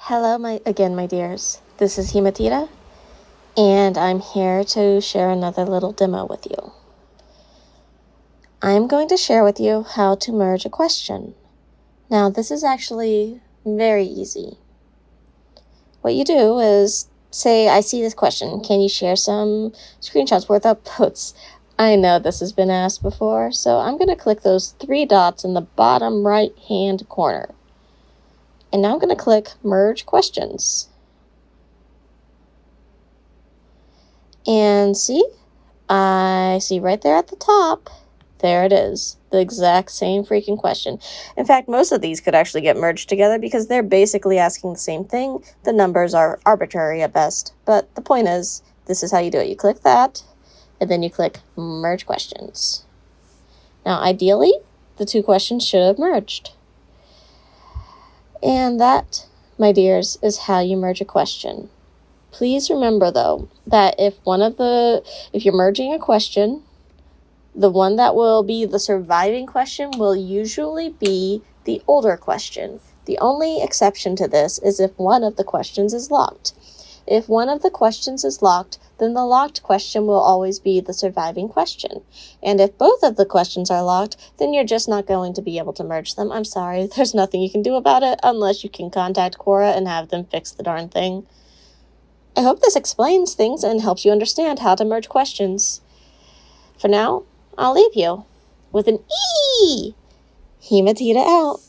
Hello, my dears. This is Himatita, and I'm here to share another little demo with you. I'm going to share with you how to merge a question. Now, this is actually very easy. What you do is say, I see this question. Can you share some screenshots worth upvotes? I know this has been asked before, so I'm going to click those 3 dots in the bottom right-hand corner. And now I'm going to click Merge Questions. And see, I see right there at the top, there it is, the exact same freaking question. In fact, most of these could actually get merged together because they're basically asking the same thing. The numbers are arbitrary at best, but the point is, this is how you do it. You click that, and then you click Merge Questions. Now, ideally, the 2 questions should have merged. And that, my dears, is how you merge a question. Please remember, though, that if you're merging a question, the one that will be the surviving question will usually be the older question. The only exception to this is if one of the questions is locked. If one of the questions is locked, then the locked question will always be the surviving question. And if both of the questions are locked, then you're just not going to be able to merge them. I'm sorry, there's nothing you can do about it unless you can contact Quora and have them fix the darn thing. I hope this explains things and helps you understand how to merge questions. For now, I'll leave you with an E! Himatita out.